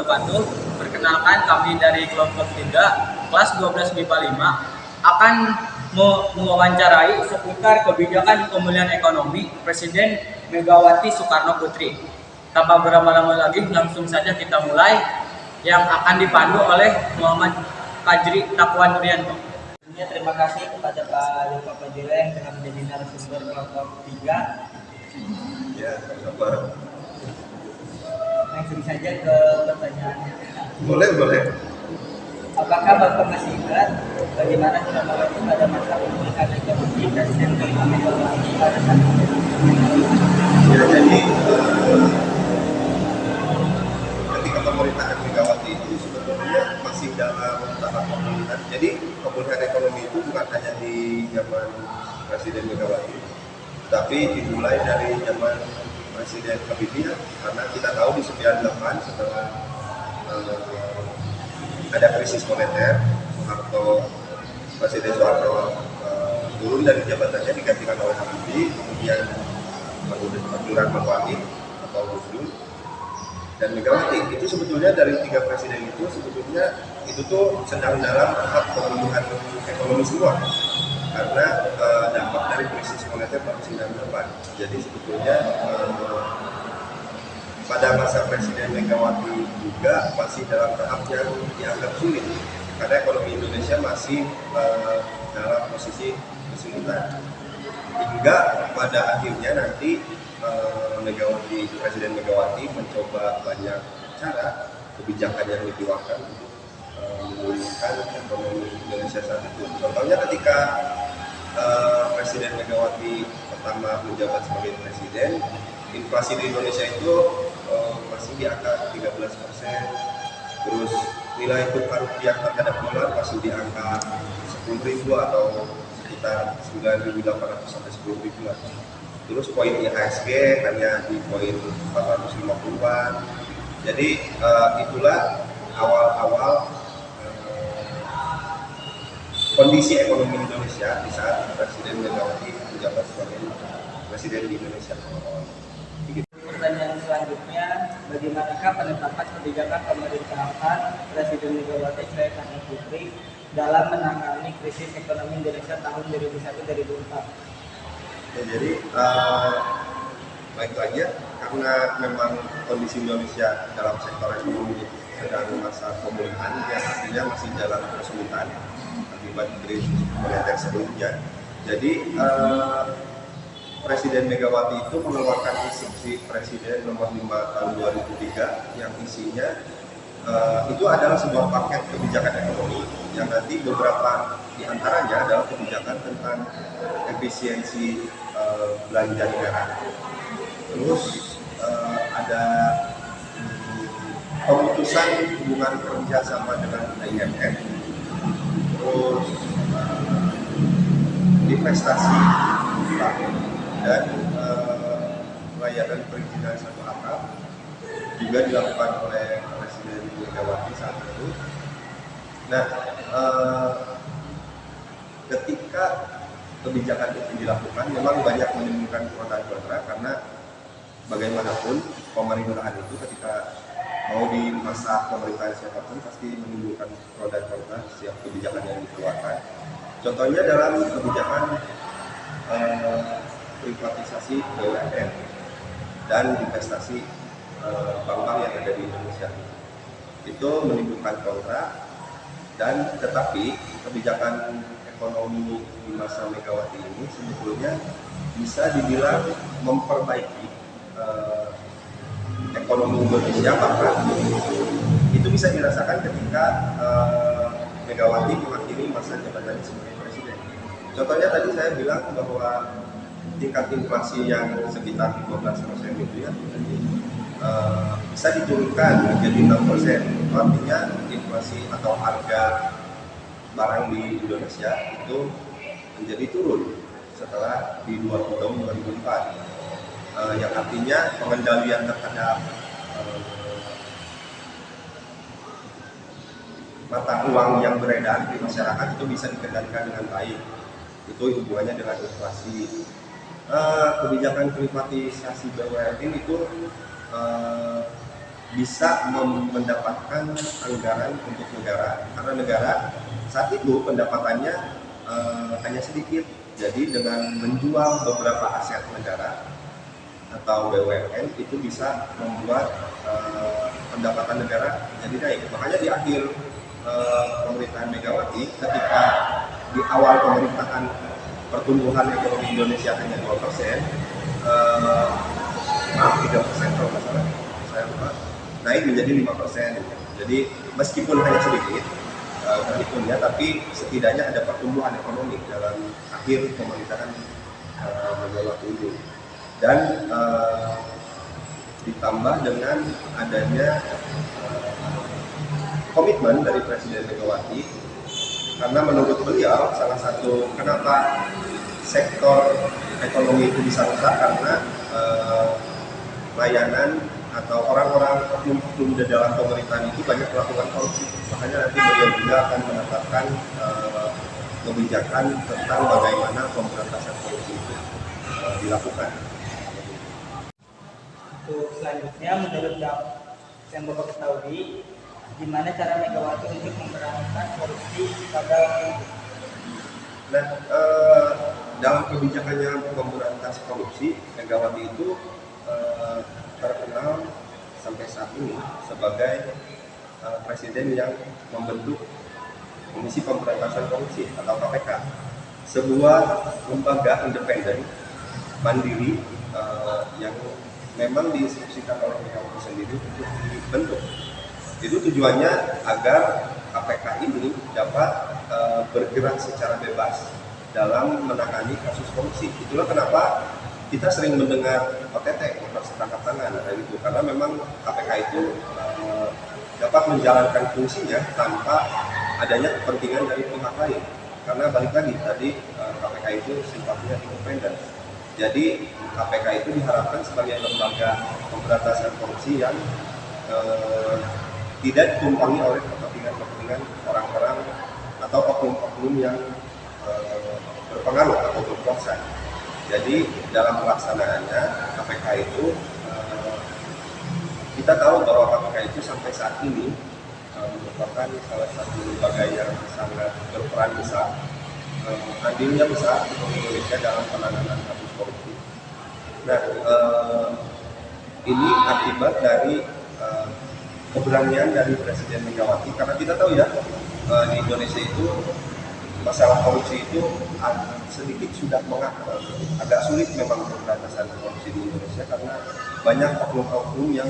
wabarakatuh. Perkenalkan, kami dari kelompok 3 kelas 12 MIPA 5 akan mewawancarai seputar kebijakan pemulihan ekonomi Presiden Megawati Soekarno Putri. Tanpa berlama-lama lagi, langsung saja kita mulai, yang akan dipandu oleh Muhammad Fajri Takwan Nuryanto. Terima kasih kepada Pak Lupa Fadila yang telah menjadi narasumber kelompok 3. Ya, sabar. Langsung saja ke pertanyaan. Boleh. Apakah Bapak masih ingat bagaimana kronologi pada masa pemulihan ekonomi Presiden Megawati pada saat itu? Ya, jadi ketika pemerintahan Megawati itu sebetulnya masih dalam tahap pemulihan. Jadi pemulihan ekonomi itu bukan hanya di zaman Presiden Megawati, tapi dimulai dari zaman Presiden Habibie, karena kita tahu di 98 setelah ada krisis moneter, Presiden Soeharto turun dari jabatannya digantikan oleh Habibie, kemudian Abdurrahman Wahid atau Gus Dur dan Megawati. Itu sebetulnya dari 3 presiden itu sebetulnya itu tuh sedang dalam tahap pemulihan ekonomi semua, karena dampak dari krisis moneter tahun 98. Jadi sebetulnya pada masa Presiden Megawati juga masih dalam tahap yang dianggap sulit, karena ekonomi Indonesia masih dalam posisi kesulitan. Hingga pada akhirnya nanti Presiden Megawati mencoba banyak cara, kebijakan yang dikeluarkan untuk memulihkan ekonomi Indonesia saat itu. Contohnya ketika Presiden Megawati pertama menjabat sebagai presiden, inflasi di Indonesia itu masih di angka 13%, terus nilai tukar rupiah terhadap dolar masih di angka 10.000 atau sekitar 9.800 sampai 10.000. Terus poin IHSG hanya di poin 450-an. Jadi itulah awal-awal kondisi ekonomi Indonesia di saat Presiden Megawati menjabat sebagai presiden di Indonesia. Pertanyaan selanjutnya, bagaimanakah penetapan kebijakan pemerintahan Presiden Megawati Soekarno Putri dalam menangani krisis ekonomi Indonesia tahun 2001-2004? Ya, jadi baik lagi ya, karena memang kondisi Indonesia dalam sektor ekonomi sedang masa pemulihan, ya artinya masih dalam kesulitan akibat krisis moneter sebelumnya. Jadi Presiden Megawati itu mengeluarkan instruksi Presiden nomor 5 tahun 2003 yang isinya itu adalah sebuah paket kebijakan ekonomi yang nanti beberapa diantaranya adalah kebijakan tentang efisiensi belanja negara. Terus ada pemutusan hubungan kerja sama dengan IMF. Terus investasi dan layanan perizinan satu atap juga dilakukan oleh Presiden Megawati saat itu. Nah, ketika kebijakan itu dilakukan, memang banyak menimbulkan pro dan kontra, karena bagaimanapun pemerintahan itu ketika mau di masa pemerintahan siapapun pasti menimbulkan pro dan kontra setiap kebijakan yang dikeluarkan. Contohnya dalam kebijakan privatisasi BUMN dan investasi bank-bank yang ada di Indonesia, itu menimbulkan kontra. Dan tetapi kebijakan ekonomi di masa Megawati ini sebetulnya bisa dibilang memperbaiki ekonomi Indonesia, bahkan itu bisa dirasakan ketika Megawati mengakhiri masa jabatannya sebagai presiden. Contohnya tadi saya bilang bahwa tingkat inflasi yang sekitar 15% itu ya bisa diturunkan menjadi 6%. Itu artinya inflasi atau harga barang di Indonesia itu menjadi turun setelah di tahun 2004, yang artinya pengendalian terhadap mata uang yang beredar di masyarakat itu bisa dikendalikan dengan baik. Itu hubungannya dengan inflasi. Kebijakan privatisasi BUMN itu bisa mendapatkan anggaran untuk negara, karena negara saat itu pendapatannya hanya sedikit. Jadi dengan menjual beberapa aset negara atau BUMN itu bisa membuat pendapatan negara jadi naik. Makanya di akhir pemerintahan Megawati, ketika di awal pemerintahan pertumbuhan ekonomi Indonesia hanya 2%, maaf 3% kalau nggak salah, saya lupa, naik menjadi 5%. Jadi meskipun hanya sedikit terhitungnya, tapi setidaknya ada pertumbuhan ekonomi dalam akhir pemerintahan Megawati ini. Dan ditambah dengan adanya komitmen dari Presiden Megawati, karena menurut beliau salah satu kenapa sektor ekonomi itu bisa rusak karena layanan atau orang-orang oknum-oknum di dalam pemerintahan itu banyak melakukan korupsi. Makanya nanti beliau juga akan menetapkan kebijakan tentang bagaimana pemberantasan korupsi itu dilakukan. Untuk selanjutnya, menurut yang Bapak ketahui, gimana cara Megawati untuk memberantas korupsi pada waktu itu? Nah, dalam kebijakannya memberantas korupsi, Megawati itu terkenal sampai saat ini sebagai presiden yang membentuk Komisi Pemberantasan Korupsi atau KPK, sebuah lembaga independen mandiri yang memang diinstruksikan oleh Megawati sendiri untuk dibentuk. Itu tujuannya agar KPK ini dapat bergerak secara bebas dalam menangani kasus korupsi. Itulah kenapa kita sering mendengar OTT, operasi tangkap tangan, gitu. Karena memang KPK itu dapat menjalankan fungsinya tanpa adanya kepentingan dari pihak lain. Karena balik lagi tadi KPK itu sifatnya independen. Jadi KPK itu diharapkan sebagai lembaga pemberantasan korupsi yang tidak ditumpangi oleh kepentingan orang-orang atau oknum-oknum yang berpengaruh atau berkuasa. Jadi dalam pelaksanaannya KPK itu kita tahu bahwa KPK itu sampai saat ini merupakan salah satu lembaga yang sangat berperan besar, andilnya besar untuk Indonesia dalam penanganan kasus korupsi. Nah, ini akibat dari keberanian dari Presiden Megawati, karena kita tahu ya di Indonesia itu masalah korupsi itu sedikit sudah agak sulit memang pemberantasan korupsi di Indonesia karena banyak oknum-oknum yang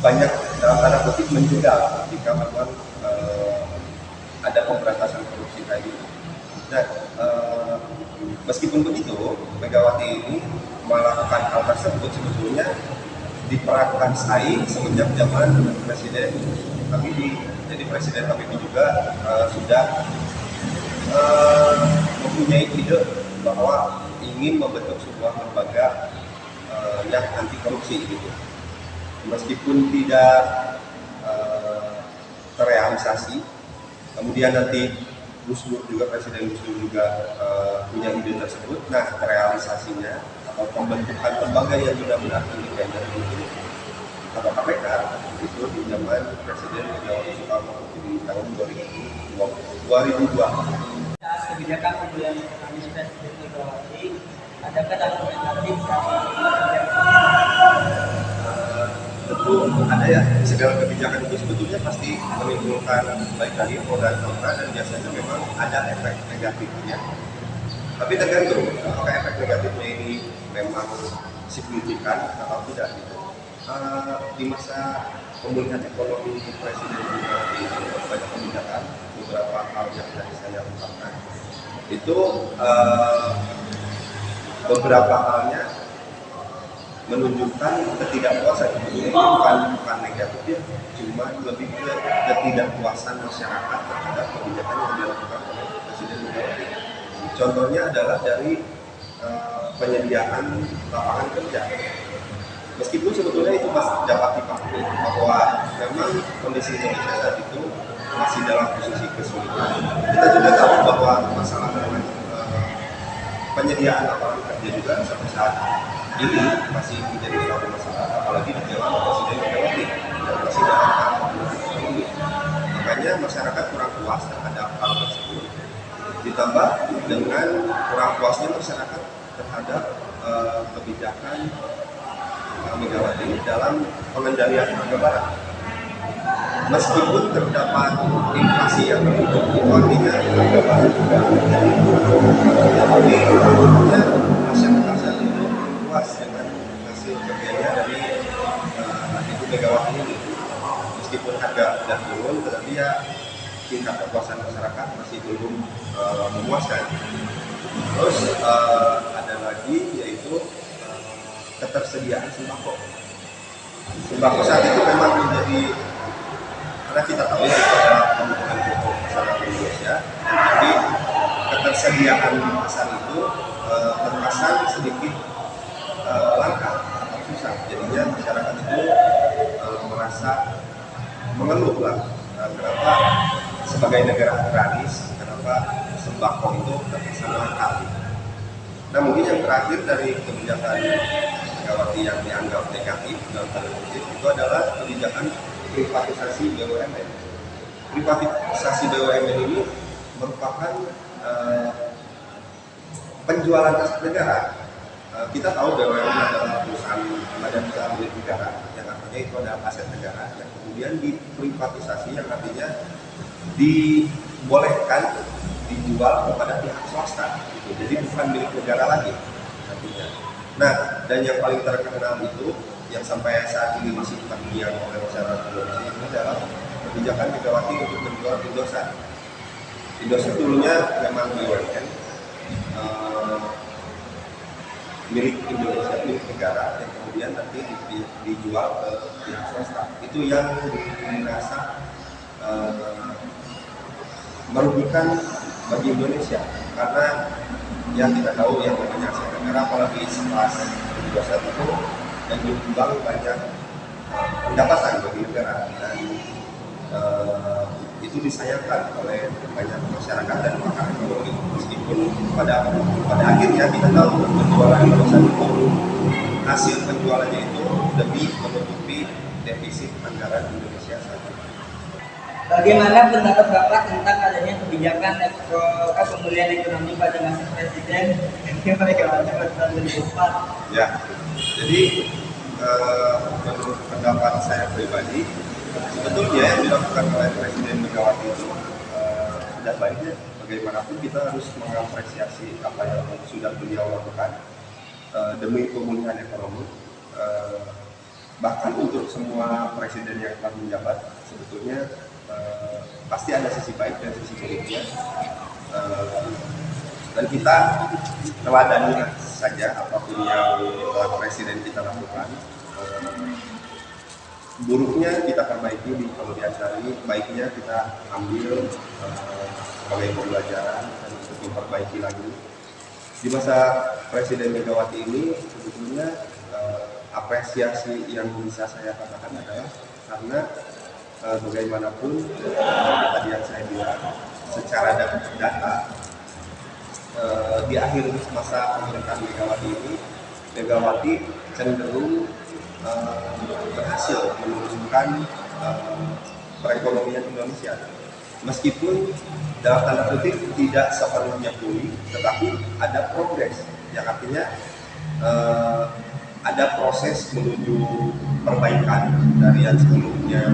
banyak dalam tanda kutip menjegal jika memang ada pemberantasan korupsi kayak gitu. Nah, meskipun begitu, Megawati ini melakukan hal tersebut sebetulnya diperankan SAI semenjak zaman Presiden Habibie. Jadi Presiden Habibie juga sudah mempunyai ide bahwa ingin membentuk sebuah lembaga yang anti korupsi gitu. Meskipun tidak terrealisasi, kemudian nanti Presiden Gus Dur juga punya ide tersebut. Nah, realisasinya atau pembentukan lembaga yang benar-benar independen itu atau KPK itu di zaman Presiden Megawati Soekarno di tahun 2002. Kebijakan pemulihan ekonomi Presiden Megawati, adakah dampak negatif Tentu ada ya, segala kebijakan itu sebetulnya pasti menimbulkan baik lagi pro dan kontra, dan biasanya memang ada efek negatifnya. Tapi tergantung apakah efek negatifnya ini memang signifikan atau tidak gitu. Di masa pemulihan ekonomi Presiden Megawati ini banyak kebijakan, beberapa hal yang tadi saya ungkapkan itu beberapa halnya menunjukkan ketidakpuasan. Ini bukan negatif ya, cuma lebih ke ketidakpuasan masyarakat terhadap kebijakan yang dilakukan oleh Presiden Megawati. Contohnya adalah dari penyediaan lapangan kerja. Meskipun sebetulnya itu masih dapat dipahami bahwa memang kondisi Indonesia saat itu masih dalam posisi kesulitan. Kita juga tahu bahwa masalah penyediaan lapangan kerja juga sampai saat ini masih menjadi suatu masalah, apalagi di zaman Presiden Megawati yang masih dalam tahap ekonomi. Makanya masyarakat kurang puas terhadap hal tersebut. Ditambah dengan kurang puasnya masyarakat terhadap kebijakan Megawati dalam pengendalian harga barang. Meskipun terdapat inflasi yang berikut, itu artinya harga barang juga menjadi tapi tentunya masyarakat saat itu puas dengan hasil kerjanya dari Ibu Megawati ini. Meskipun harga sudah turun, tetapi ya tingkat kepuasan masyarakat masih belum memuaskan. Terus ada lagi yaitu ketersediaan sembako. Sembako saat itu memang menjadi, karena kita tahu itu adalah kebutuhan pokok masyarakat Indonesia, jadi ketersediaan di pasar itu terkesan sedikit langka atau susah. Jadinya masyarakat itu merasa mengeluh lah, kenapa sebagai negara agraris, kenapa sembako itu terkesan langka. Nah mungkin yang terakhir dari kebijakan Megawati yang dianggap negatif dalam tanda kutip itu adalah kebijakan privatisasi BUMN. Privatisasi BUMN ini merupakan penjualan aset negara. Kita tahu BUMN adalah perusahaan badan usaha milik negara, yang artinya itu adalah aset negara yang kemudian diprivatisasi, yang artinya dibolehkan dijual kepada pihak swasta. Gitu. Jadi bukan milik negara lagi nantinya. Nah, dan yang paling terkenal itu yang sampai saat ini masih terdiam oleh masyarakat Indonesia ini adalah kebijakan Megawati untuk menjual Indosat. Indosat dulunya memang BUMN milik Indonesia, milik negara, yang kemudian nanti dijual ke pihak swasta. Itu yang dirasa merugikan bagi Indonesia, karena yang kita tahu yang namanya aset negara, apalagi sekelas Indosat itu yang menyumbang banyak pendapatan bagi negara, dan itu disayangkan oleh banyak masyarakat dan pakar ekonomi. Meskipun pada akhirnya kita tahu penjualan Indosat itu, hasil penjualannya itu lebih menutupi defisit anggaran Indonesia saat ini. Bagaimana pendapat Bapak tentang adanya kebijakan pemulihan ekonomi pada masa Presiden Megawati pada 2004? Ya, jadi menurut pendapat saya pribadi, sebetulnya yang dilakukan oleh Presiden Megawati itu sudah baiknya. Bagaimanapun kita harus mengapresiasi apa yang sudah beliau lakukan demi pemulihan ekonomi. Bahkan untuk semua presiden yang telah menjabat, sebetulnya pasti ada sisi baik dan sisi buruknya, dan kita teladani saja apapun yang telah presiden kita lakukan. Buruknya kita perbaiki kalau diacari, baiknya kita ambil sebagai pembelajaran dan untuk memperbaiki lagi. Di masa Presiden Megawati ini sebetulnya apresiasi yang bisa saya katakan adalah karena bagaimanapun tadi yang saya bilang, secara data di akhir masa pemerintahan Megawati ini, Megawati cenderung berhasil menurunkan perekonomian Indonesia. Meskipun dalam tanda kutip tidak sepenuhnya pulih, tetapi ada progres, yang artinya ada proses menuju perbaikan dari yang sebelumnya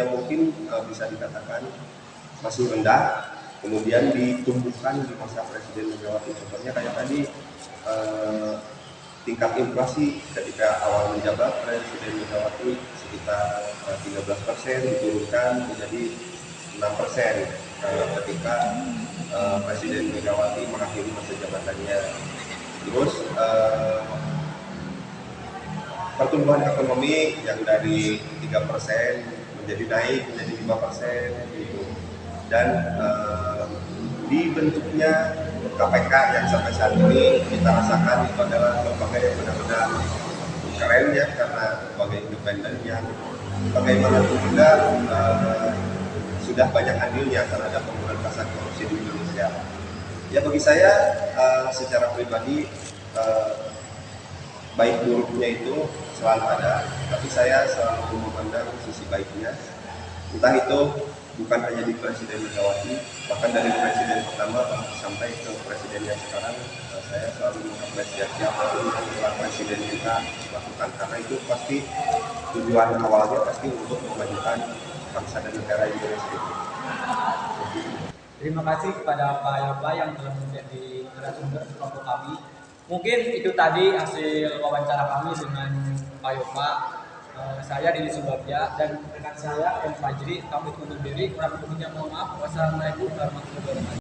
mungkin bisa dikatakan masih rendah, kemudian ditumbuhkan di masa Presiden Megawati. Contohnya kayak tadi tingkat inflasi ketika awal menjabat Presiden Megawati sekitar 13%, diturunkan menjadi 6% ketika Presiden Megawati mengakhiri masa jabatannya. Terus pertumbuhan ekonomi yang dari 3% menjadi naik menjadi 5% gitu. Dan dibentuknya KPK yang sampai saat ini kita rasakan itu adalah lembaga yang benar-benar keren ya, karena lembaga independen yang bagaimanapun juga sudah banyak andilnya terhadap pemberantasan korupsi. Ya bagi saya secara pribadi baik buruknya itu selalu ada, tapi saya selalu memandang sisi baiknya. Entah itu bukan hanya di Presiden Megawati, bahkan dari presiden pertama sampai ke presiden yang sekarang, saya selalu mengapresiasi apapun yang telah presiden kita lakukan, karena itu pasti tujuan awalnya pasti untuk memajukan bangsa dan negara Indonesia. Terima kasih kepada Pak Yoba yang telah menjadi narasumber kelompok kami. Mungkin itu tadi hasil wawancara kami dengan Pak Yoba. Saya Didi Subagja dan rekan saya M. Fajri, kami undur diri. Kurang lebihnya mohon maaf. Wassalamualaikum warahmatullahi wabarakatuh.